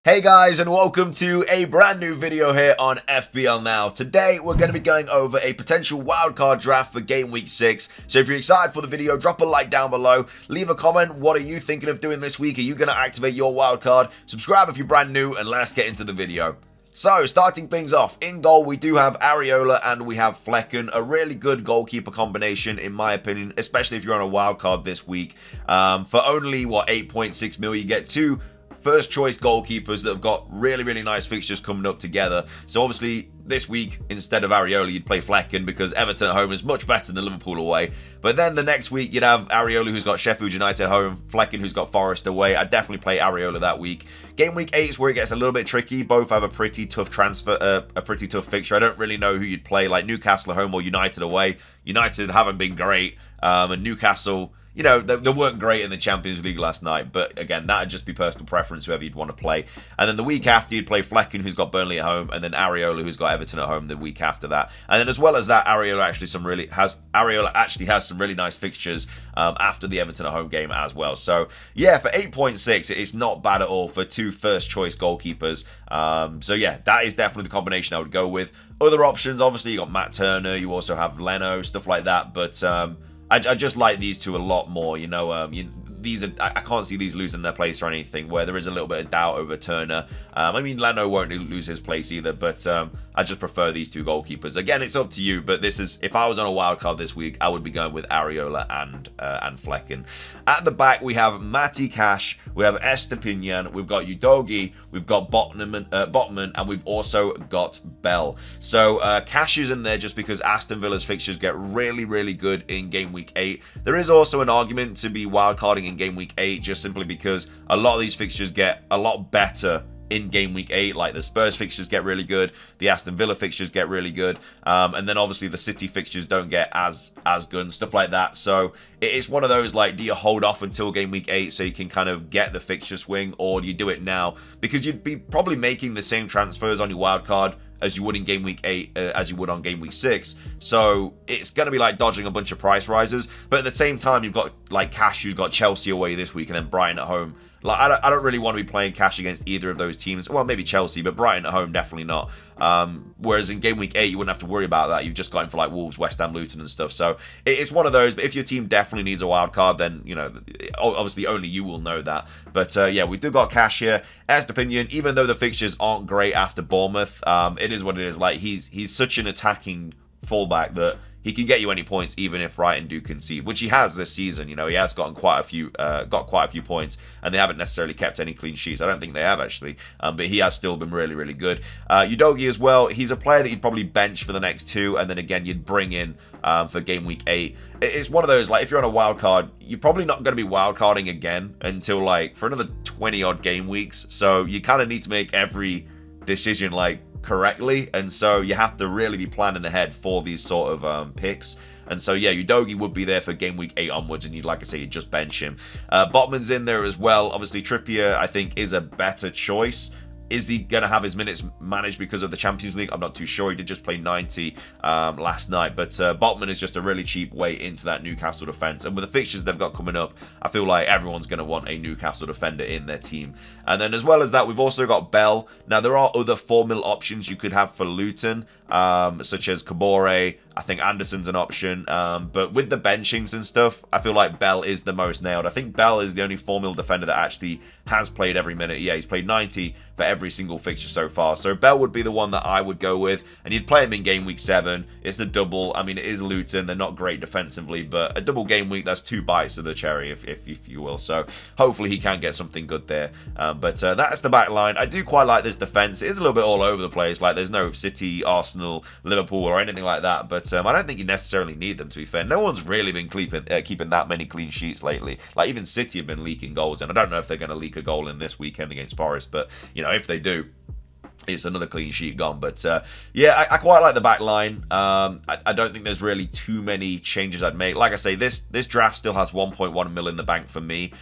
Hey guys, and welcome to a brand new video here on FPL Now. Today we're going to be going over a potential wildcard draft for Game Week 6. So if you're excited for the video, drop a like down below. Leave a comment. What are you thinking of doing this week? Are you going to activate your wildcard? Subscribe if you're brand new, and let's get into the video. So, starting things off, in goal we do have Areola and we have Flecken, a really good goalkeeper combination in my opinion, especially if you're on a wildcard this week. For only, 8.6 mil, you get two first choice goalkeepers that have got really nice fixtures coming up together. So obviously this week, instead of Areola, you'd play Flecken because Everton at home is much better than Liverpool away. But then the next week you'd have Areola, who's got Sheffield United at home, Flecken, who's got Forest away. I'd definitely play Areola that week. Game week 8 is where it gets a little bit tricky. Both have a pretty tough transfer, a pretty tough fixture. I don't really know who you'd play, like Newcastle at home or United away. United haven't been great, and Newcastle, you know, they weren't great in the Champions League last night, but again, that would just be personal preference, whoever you'd want to play. And then the week after, you'd play Flecken, who's got Burnley at home, and then Areola, who's got Everton at home the week after that. And then as well as that, Areola actually has some really nice fixtures after the Everton at home game as well. So yeah, for 8.6, it's not bad at all for two first choice goalkeepers. So yeah, that is definitely the combination I would go with. Other options, obviously, you got Matt Turner, you also have Leno, stuff like that, but I just like these two a lot more, you know. I can't see these losing their place or anything, where there is a little bit of doubt over Turner. I mean, Leno won't lose his place either, but I just prefer these two goalkeepers. Again, it's up to you, but this is, if I was on a wildcard this week, I would be going with Areola and Flecken. At the back, we have Matty Cash, we have Estepinian, we've got Udogi, we've got Botman, and we've also got Bell. So Cash is in there just because Aston Villa's fixtures get really good in Game Week 8. There is also an argument to be wildcarding in Game Week 8, just simply because a lot of these fixtures get a lot better in Game Week 8. Like the Spurs fixtures get really good, the Aston Villa fixtures get really good, and then obviously the City fixtures don't get as good and stuff like that. So it's one of those, like, do you hold off until Game Week 8 so you can kind of get the fixture swing, or do you do it now? Because you'd be probably making the same transfers on your wildcard as you would in Game Week 8 as you would on Game Week 6. So it's going to be like dodging a bunch of price rises. But at the same time, you've got like Cash, who's got Chelsea away this week, and then Brighton at home. Like, I don't really want to be playing Cash against either of those teams. Well, maybe Chelsea, but Brighton at home, definitely not. Whereas in Game Week 8, you wouldn't have to worry about that. You've just got him for like Wolves, West Ham, Luton and stuff. So it's one of those. But if your team definitely needs a wild card, then, you know, obviously only you will know that. But yeah, we do got Cash here. Estepinian, even though the fixtures aren't great after Bournemouth, it is what it is. Like, he's such an attacking fullback that he can get you any points, even if Brighton do concede, which he has this season. You know, he has gotten quite a few points, and they haven't necessarily kept any clean sheets. I don't think they have, actually, but he has still been really good. Udogi as well. He's a player that you'd probably bench for the next two, and then again you'd bring in for Game Week 8. It's one of those, like, if you're on a wild card, you're probably not going to be wild carding again until like for another 20 odd game weeks. So you kind of need to make every decision like correctly, and so you have to really be planning ahead for these sort of picks. And so yeah, Udogi would be there for Game Week 8 onwards, and you'd, like I say, you'd just bench him. Botman's in there as well. Obviously Trippier, I think, is a better choice. Is he going to have his minutes managed because of the Champions League? I'm not too sure. He did just play 90 last night. But Botman is just a really cheap way into that Newcastle defence. And with the fixtures they've got coming up, I feel like everyone's going to want a Newcastle defender in their team. And then as well as that, we've also got Bell. Now, there are other 4 mil options you could have for Luton, such as Kabore. I think Anderson's an option. But with the benchings and stuff, I feel like Bell is the most nailed. I think Bell is the only 4 mil defender that actually has played every minute. Yeah, he's played 90 for every single fixture so far. So Bell would be the one that I would go with. And you'd play him in Game Week 7. It's the double. I mean, it is Luton. They're not great defensively, but a double game week, that's 2 bites of the cherry, if you will. So hopefully he can get something good there. But that's the back line. I do quite like this defense. It is a little bit all over the place. Like, there's no City, Arsenal, Liverpool, or anything like that. But I don't think you necessarily need them, to be fair. No one's really been keeping that many clean sheets lately. Like, even City have been leaking goals, and I don't know if they're going to leak a goal in this weekend against Forest, but, you know, if they do, it's another clean sheet gone. But yeah, I quite like the back line. I don't think there's really too many changes I'd make. Like I say, this draft still has 1.1 mil in the bank for me.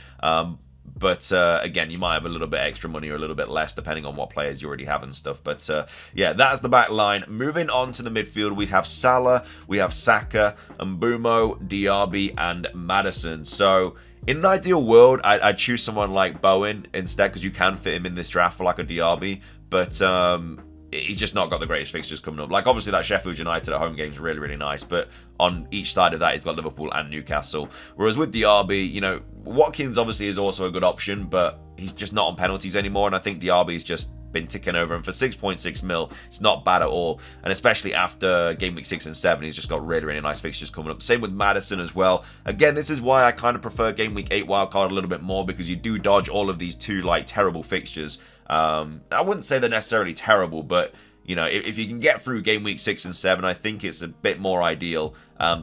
But again, you might have a little bit extra money or a little bit less depending on what players you already have and stuff. But yeah, that's the back line. Moving on to the midfield, we have Salah, we have Saka, Mbumo, Diaby, and Maddison. So In an ideal world, I'd choose someone like Bowen instead, because you can fit him in this draft for like a DRB, but he's just not got the greatest fixtures coming up. Like, obviously, that Sheffield United at home game is really, really nice, but on each side of that, he's got Liverpool and Newcastle. Whereas with DRB, you know, Watkins obviously is also a good option, but he's just not on penalties anymore, and I think DRB's just been ticking over, and for 6.6 mil, it's not bad at all. And especially after game week 6 and 7, he's just got really, really nice fixtures coming up. Same with Maddison as well. Again, this is why I kind of prefer game week 8 wildcard a little bit more, because you do dodge all of these two like terrible fixtures. I wouldn't say they're necessarily terrible, but you know, if you can get through game week 6 and 7, I think it's a bit more ideal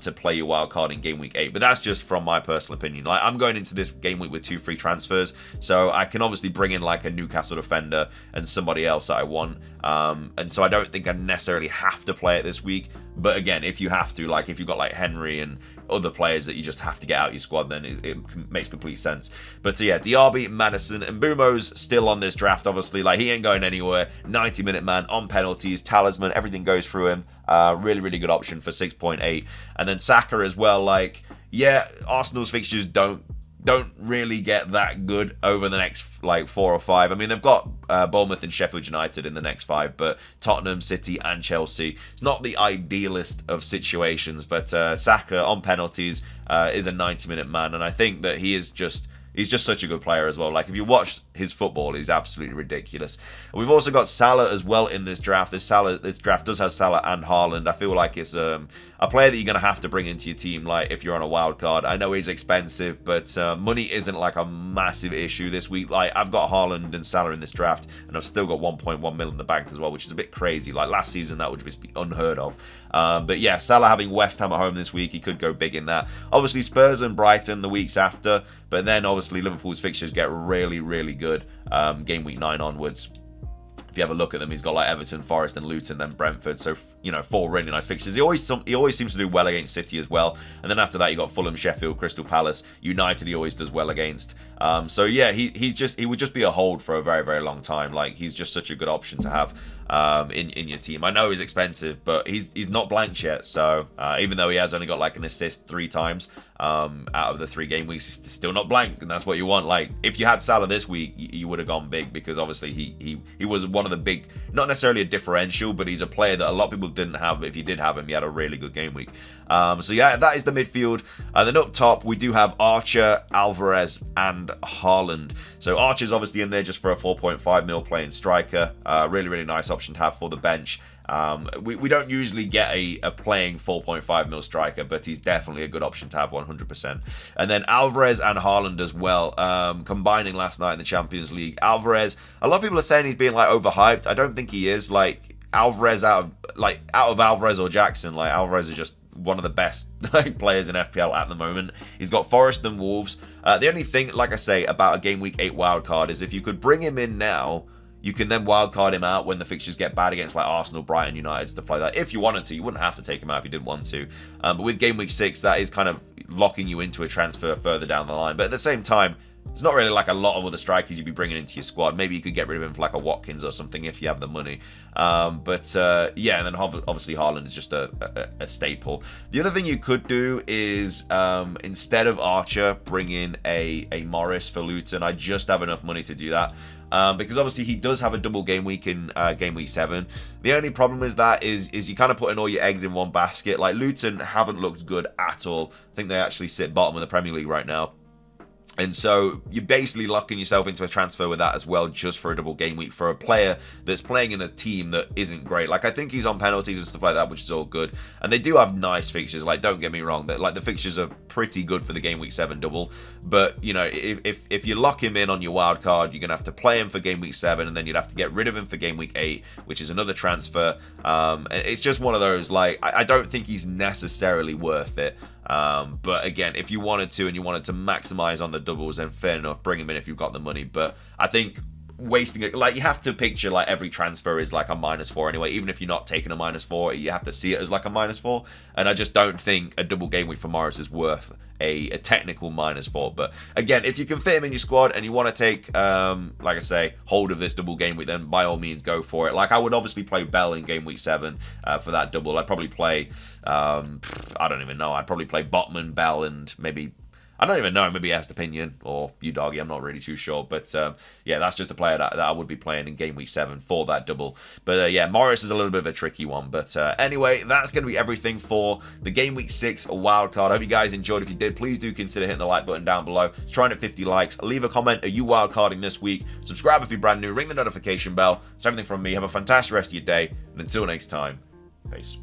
to play your wild card in game week 8. But that's just from my personal opinion. Like, I'm going into this game week with 2 free transfers, so I can obviously bring in like a Newcastle defender and somebody else that I want. And so I don't think I necessarily have to play it this week. But again, if you have to, like if you've got like Henry and other players that you just have to get out of your squad, then it makes complete sense. But so yeah, DRB, Maddison, and Mbumo's still on this draft, obviously. Like, he ain't going anywhere. 90-minute man on penalties, talisman, everything goes through him. Really, really good option for 6.8. And then Saka as well. Like, yeah, Arsenal's fixtures don't really get that good over the next like 4 or 5. I mean, they've got Bournemouth and Sheffield United in the next 5, but Tottenham, City, and Chelsea. It's not the idealist of situations, but Saka on penalties is a 90-minute man, and I think that he's just such a good player as well. Like, if you watch his football, he's absolutely ridiculous. We've also got Salah as well in this draft. This draft does have Salah and Haaland. I feel like it's a player that you're going to have to bring into your team, like, if you're on a wild card. I know he's expensive, but money isn't like a massive issue this week. Like, I've got Haaland and Salah in this draft, and I've still got 1.1 mil in the bank as well, which is a bit crazy. Like, last season, that would just be unheard of. But yeah, Salah having West Ham at home this week, he could go big in that. Obviously, Spurs and Brighton the weeks after, but then obviously Liverpool's fixtures get really, really good game week 9 onwards. If you have a look at them, he's got like Everton, Forest, and Luton, then Brentford. So, you know, 4 really nice fixtures. He always seems to do well against City as well. And then after that, you got Fulham, Sheffield, Crystal Palace, United. He always does well against. So yeah, he would just be a hold for a very, very long time. Like, he's just such a good option to have in your team. I know he's expensive, but he's not blanked yet. So even though he has only got like an assist 3 times out of the 3 game weeks, he's still not blanked, and that's what you want. Like, if you had Salah this week, you would have gone big, because obviously he was one of the big, not necessarily a differential, but he's a player that a lot of people didn't have. But if you did have him, he had a really good game week. So yeah, that is the midfield. And then up top, we do have Archer, Alvarez, and Haaland. So Archer's obviously in there just for a 4.5 mil playing striker. Really, really nice option to have for the bench. We don't usually get a playing 4.5 mil striker, but he's definitely a good option to have 100%. And then Alvarez and Haaland as well, combining last night in the Champions League. Alvarez, a lot of people are saying he's being like overhyped. I don't think he is. Like, Alvarez out of Alvarez or Jackson, like, Alvarez is just one of the best players in FPL at the moment. He's got Forest and Wolves. The only thing, like I say, about a game week 8 wildcard is if you could bring him in now, you can then wildcard him out when the fixtures get bad against like Arsenal, Brighton, United, stuff like that. If you wanted to, you wouldn't have to take him out if you didn't want to. But with game week 6, that is kind of locking you into a transfer further down the line. But at the same time, it's not really like a lot of other strikers you'd be bringing into your squad. Maybe you could get rid of him for like a Watkins or something if you have the money. Yeah, and then obviously Haaland is just a staple. The other thing you could do is instead of Archer, bring in a Morris for Luton. I just have enough money to do that. Because obviously he does have a double game week in game week 7. The only problem is you kind of putting all your eggs in one basket. Like, Luton haven't looked good at all. I think they actually sit bottom of the Premier League right now. And so you're basically locking yourself into a transfer with that as well, just for a double game week for a player that's playing in a team that isn't great. Like, I think he's on penalties and stuff like that, which is all good. And they do have nice fixtures. Like, don't get me wrong, that like the fixtures are pretty good for the game week 7 double. But you know, if you lock him in on your wild card, you're gonna have to play him for game week 7, and then you'd have to get rid of him for game week 8, which is another transfer. And it's just one of those. Like, I don't think he's necessarily worth it. But again, if you wanted to and you wanted to maximize on the doubles, then fair enough, bring him in if you've got the money. But I think wasting it, like, you have to picture like every transfer is like a -4 anyway. Even if you're not taking a -4, you have to see it as like a -4. And I just don't think a double game week for Morris is worth a technical -4. But again, if you can fit him in your squad and you want to take like I say, hold of this double game week, then by all means go for it. Like, I would obviously play Bell in game week 7 for that double. I'd probably play I don't even know, I'd probably play Botman, Bell, and maybe I don't even know. Maybe he has an opinion, or you, Doggy. I'm not really too sure. But yeah, that's just a player that I would be playing in game week 7 for that double. But yeah, Morris is a little bit of a tricky one. But anyway, that's going to be everything for the game week 6 wildcard. I hope you guys enjoyed. If you did, please do consider hitting the like button down below. It's trying at 50 likes. Leave a comment. Are you wildcarding this week? Subscribe if you're brand new. Ring the notification bell. It's everything from me. Have a fantastic rest of your day. And until next time, peace.